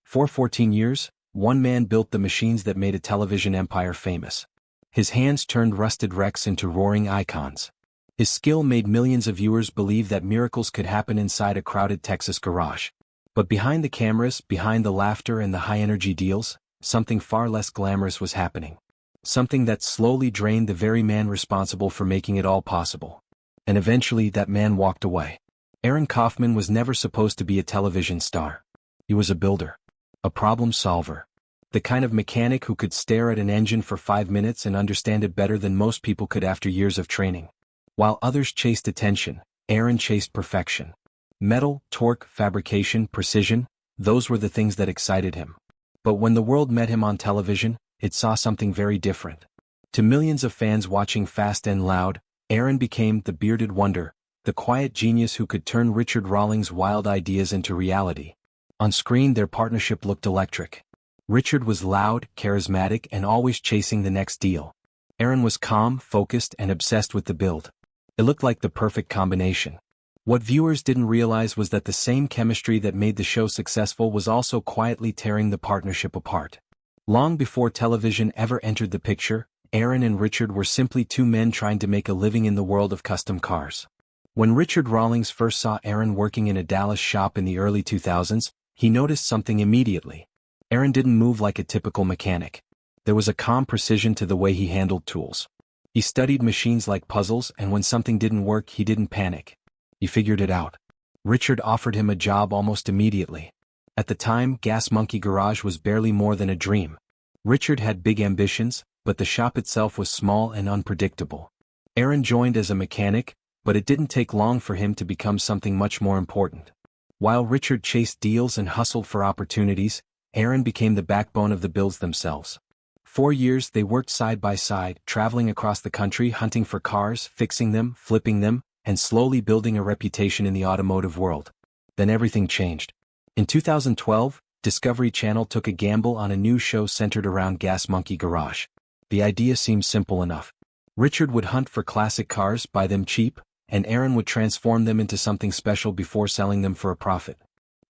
For 14 years, one man built the machines that made a television empire famous. His hands turned rusted wrecks into roaring icons. His skill made millions of viewers believe that miracles could happen inside a crowded Texas garage. But behind the cameras, behind the laughter and the high-energy deals, something far less glamorous was happening. Something that slowly drained the very man responsible for making it all possible. And eventually that man walked away. Aaron Kaufman was never supposed to be a television star. He was a builder. A problem solver. The kind of mechanic who could stare at an engine for 5 minutes and understand it better than most people could after years of training. While others chased attention, Aaron chased perfection. Metal, torque, fabrication, precision, those were the things that excited him. But when the world met him on television, it saw something very different. To millions of fans watching Fast and Loud, Aaron became the bearded wonder, the quiet genius who could turn Richard Rawlings' wild ideas into reality. On screen their partnership looked electric. Richard was loud, charismatic, and always chasing the next deal. Aaron was calm, focused, and obsessed with the build. It looked like the perfect combination. What viewers didn't realize was that the same chemistry that made the show successful was also quietly tearing the partnership apart. Long before television ever entered the picture, Aaron and Richard were simply two men trying to make a living in the world of custom cars. When Richard Rawlings first saw Aaron working in a Dallas shop in the early 2000s, he noticed something immediately. Aaron didn't move like a typical mechanic. There was a calm precision to the way he handled tools. He studied machines like puzzles, and when something didn't work, he didn't panic. He figured it out. Richard offered him a job almost immediately. At the time, Gas Monkey Garage was barely more than a dream. Richard had big ambitions, but the shop itself was small and unpredictable. Aaron joined as a mechanic, but it didn't take long for him to become something much more important. While Richard chased deals and hustled for opportunities, Aaron became the backbone of the builds themselves. 4 years they worked side by side, traveling across the country hunting for cars, fixing them, flipping them, and slowly building a reputation in the automotive world. Then everything changed. In 2012, Discovery Channel took a gamble on a new show centered around Gas Monkey Garage. The idea seemed simple enough. Richard would hunt for classic cars, buy them cheap, and Aaron would transform them into something special before selling them for a profit.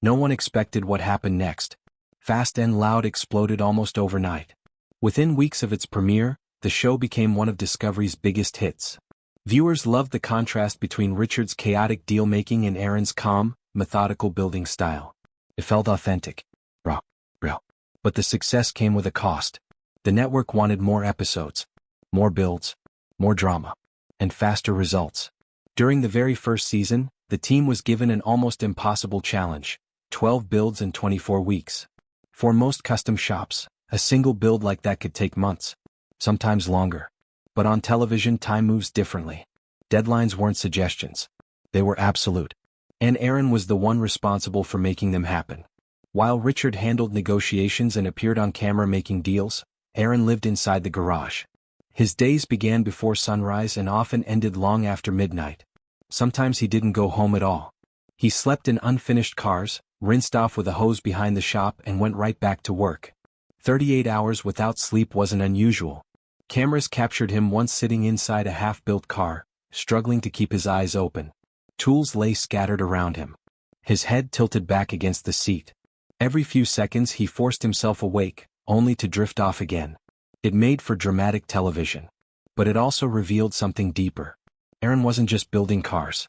No one expected what happened next. Fast and Loud exploded almost overnight. Within weeks of its premiere, the show became one of Discovery's biggest hits. Viewers loved the contrast between Richard's chaotic deal-making and Aaron's calm, methodical building style. It felt authentic. Raw. But the success came with a cost. The network wanted more episodes, more builds, more drama, and faster results. During the very first season, the team was given an almost impossible challenge: 12 builds in 24 weeks. For most custom shops, a single build like that could take months, sometimes longer. But on television, time moves differently. Deadlines weren't suggestions. They were absolute. And Aaron was the one responsible for making them happen. While Richard handled negotiations and appeared on camera making deals, Aaron lived inside the garage. His days began before sunrise and often ended long after midnight. Sometimes he didn't go home at all. He slept in unfinished cars, rinsed off with a hose behind the shop, and went right back to work. 38 hours without sleep wasn't unusual. Cameras captured him once sitting inside a half-built car, struggling to keep his eyes open. Tools lay scattered around him. His head tilted back against the seat. Every few seconds he forced himself awake, only to drift off again. It made for dramatic television. But it also revealed something deeper. Aaron wasn't just building cars.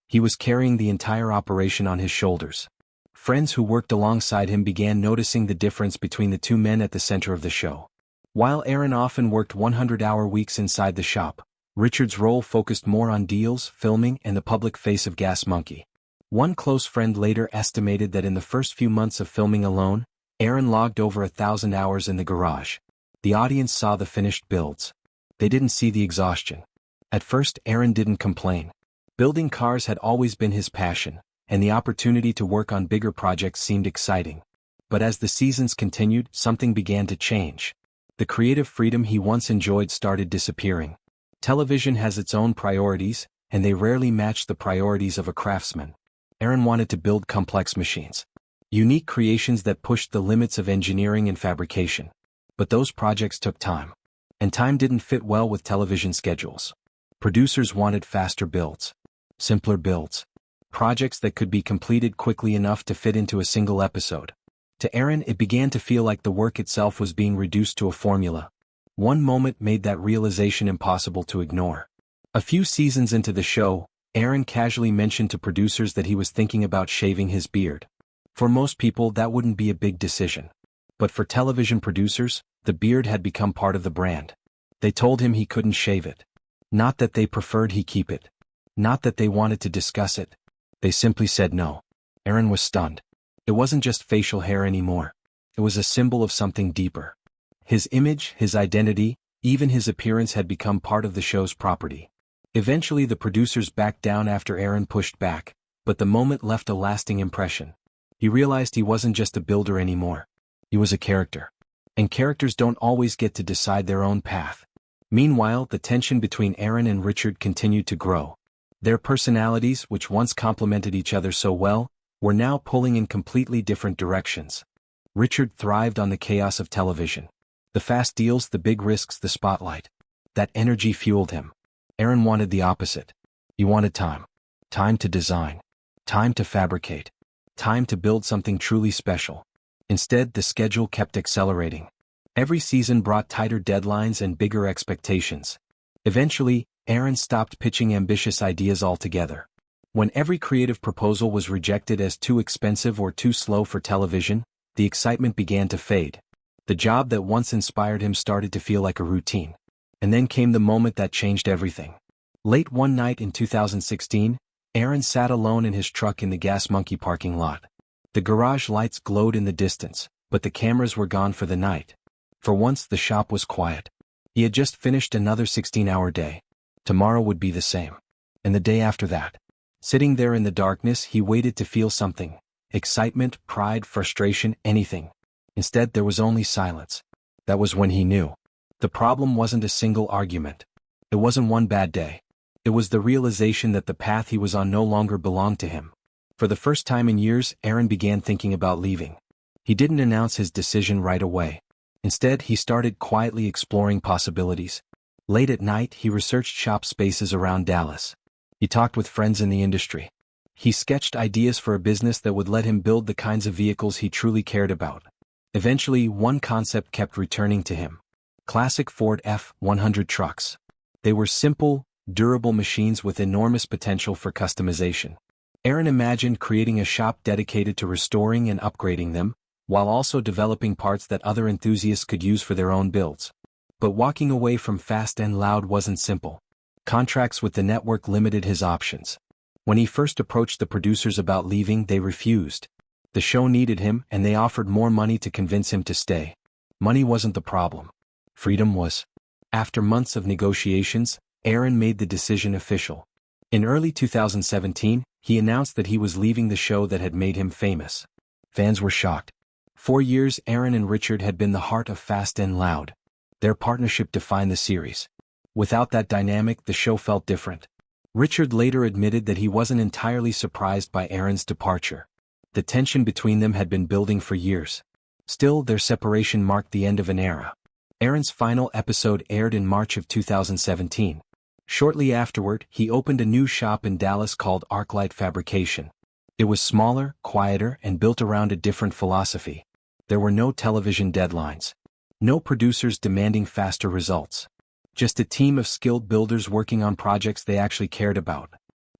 He was carrying the entire operation on his shoulders. Friends who worked alongside him began noticing the difference between the two men at the center of the show. While Aaron often worked 100-hour weeks inside the shop, Richard's role focused more on deals, filming, and the public face of Gas Monkey. One close friend later estimated that in the first few months of filming alone, Aaron logged over 1,000 hours in the garage. The audience saw the finished builds. They didn't see the exhaustion. At first, Aaron didn't complain. Building cars had always been his passion, and the opportunity to work on bigger projects seemed exciting. But as the seasons continued, something began to change. The creative freedom he once enjoyed started disappearing. Television has its own priorities, and they rarely match the priorities of a craftsman. Aaron wanted to build complex machines. Unique creations that pushed the limits of engineering and fabrication. But those projects took time. And time didn't fit well with television schedules. Producers wanted faster builds. Simpler builds. Projects that could be completed quickly enough to fit into a single episode. To Aaron, it began to feel like the work itself was being reduced to a formula. One moment made that realization impossible to ignore. A few seasons into the show, Aaron casually mentioned to producers that he was thinking about shaving his beard. For most people, that wouldn't be a big decision. But for television producers, the beard had become part of the brand. They told him he couldn't shave it. Not that they preferred he keep it. Not that they wanted to discuss it. They simply said no. Aaron was stunned. It wasn't just facial hair anymore. It was a symbol of something deeper. His image, his identity, even his appearance had become part of the show's property. Eventually the producers backed down after Aaron pushed back, but the moment left a lasting impression. He realized he wasn't just a builder anymore. He was a character. And characters don't always get to decide their own path. Meanwhile, the tension between Aaron and Richard continued to grow. Their personalities, which once complemented each other so well, were now pulling in completely different directions. Richard thrived on the chaos of television. The fast deals, the big risks, the spotlight. That energy fueled him. Aaron wanted the opposite. He wanted time. Time to design. Time to fabricate. Time to build something truly special. Instead, the schedule kept accelerating. Every season brought tighter deadlines and bigger expectations. Eventually, Aaron stopped pitching ambitious ideas altogether. When every creative proposal was rejected as too expensive or too slow for television, the excitement began to fade. The job that once inspired him started to feel like a routine. And then came the moment that changed everything. Late one night in 2016, Aaron sat alone in his truck in the Gas Monkey parking lot. The garage lights glowed in the distance, but the cameras were gone for the night. For once, the shop was quiet. He had just finished another 16-hour day. Tomorrow would be the same. And the day after that. Sitting there in the darkness, he waited to feel something. Excitement, pride, frustration, anything. Instead, there was only silence. That was when he knew. The problem wasn't a single argument. It wasn't one bad day. It was the realization that the path he was on no longer belonged to him. For the first time in years, Aaron began thinking about leaving. He didn't announce his decision right away. Instead, he started quietly exploring possibilities. Late at night, he researched shop spaces around Dallas. He talked with friends in the industry. He sketched ideas for a business that would let him build the kinds of vehicles he truly cared about. Eventually, one concept kept returning to him. Classic Ford F-100 trucks. They were simple, durable machines with enormous potential for customization. Aaron imagined creating a shop dedicated to restoring and upgrading them, while also developing parts that other enthusiasts could use for their own builds. But walking away from Fast and Loud wasn't simple. Contracts with the network limited his options. When he first approached the producers about leaving, they refused. The show needed him, and they offered more money to convince him to stay. Money wasn't the problem. Freedom was. After months of negotiations, Aaron made the decision official. In early 2017, he announced that he was leaving the show that had made him famous. Fans were shocked. For years, Aaron and Richard had been the heart of Fast and Loud. Their partnership defined the series. Without that dynamic, the show felt different. Richard later admitted that he wasn't entirely surprised by Aaron's departure. The tension between them had been building for years. Still, their separation marked the end of an era. Aaron's final episode aired in March of 2017. Shortly afterward, he opened a new shop in Dallas called Arclight Fabrication. It was smaller, quieter, and built around a different philosophy. There were no television deadlines. No producers demanding faster results. Just a team of skilled builders working on projects they actually cared about.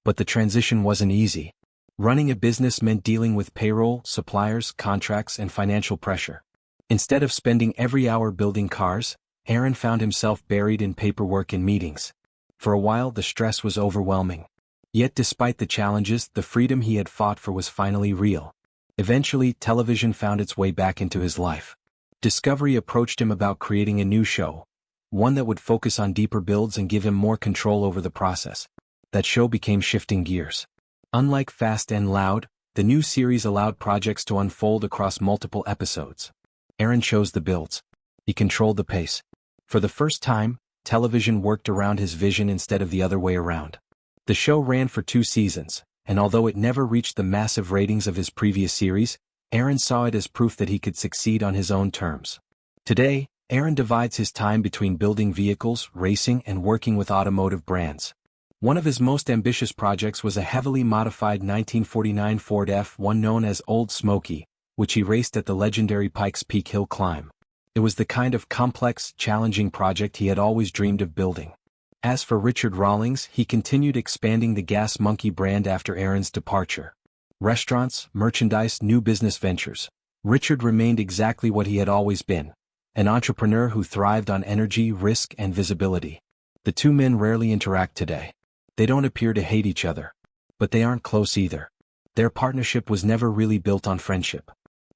But the transition wasn't easy. Running a business meant dealing with payroll, suppliers, contracts, and financial pressure. Instead of spending every hour building cars, Aaron found himself buried in paperwork and meetings. For a while, the stress was overwhelming. Yet despite the challenges, the freedom he had fought for was finally real. Eventually, television found its way back into his life. Discovery approached him about creating a new show, one that would focus on deeper builds and give him more control over the process. That show became Shifting Gears. Unlike Fast and Loud, the new series allowed projects to unfold across multiple episodes. Aaron chose the builds. He controlled the pace. For the first time, television worked around his vision instead of the other way around. The show ran for 2 seasons, and although it never reached the massive ratings of his previous series, Aaron saw it as proof that he could succeed on his own terms. Today, Aaron divides his time between building vehicles, racing, and working with automotive brands. One of his most ambitious projects was a heavily modified 1949 Ford F-1 known as Old Smoky, which he raced at the legendary Pikes Peak hill climb. It was the kind of complex, challenging project he had always dreamed of building. As for Richard Rawlings, he continued expanding the Gas Monkey brand after Aaron's departure. Restaurants, merchandise, new business ventures. Richard remained exactly what he had always been. An entrepreneur who thrived on energy, risk, and visibility. The two men rarely interact today. They don't appear to hate each other. But they aren't close either. Their partnership was never really built on friendship.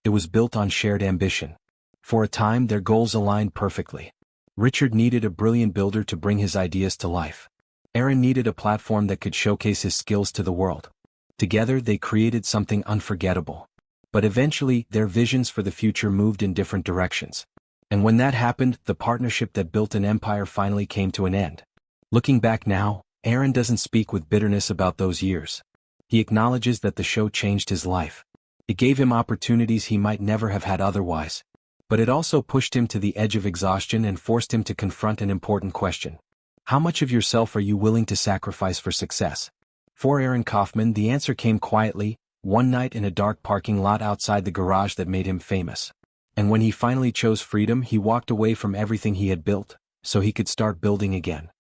It was built on shared ambition. For a time, their goals aligned perfectly. Richard needed a brilliant builder to bring his ideas to life. Aaron needed a platform that could showcase his skills to the world. Together, they created something unforgettable. But eventually, their visions for the future moved in different directions. And when that happened, the partnership that built an empire finally came to an end. Looking back now, Aaron doesn't speak with bitterness about those years. He acknowledges that the show changed his life. It gave him opportunities he might never have had otherwise. But it also pushed him to the edge of exhaustion and forced him to confront an important question. How much of yourself are you willing to sacrifice for success? For Aaron Kaufman, the answer came quietly, one night in a dark parking lot outside the garage that made him famous. And when he finally chose freedom, he walked away from everything he had built, so he could start building again.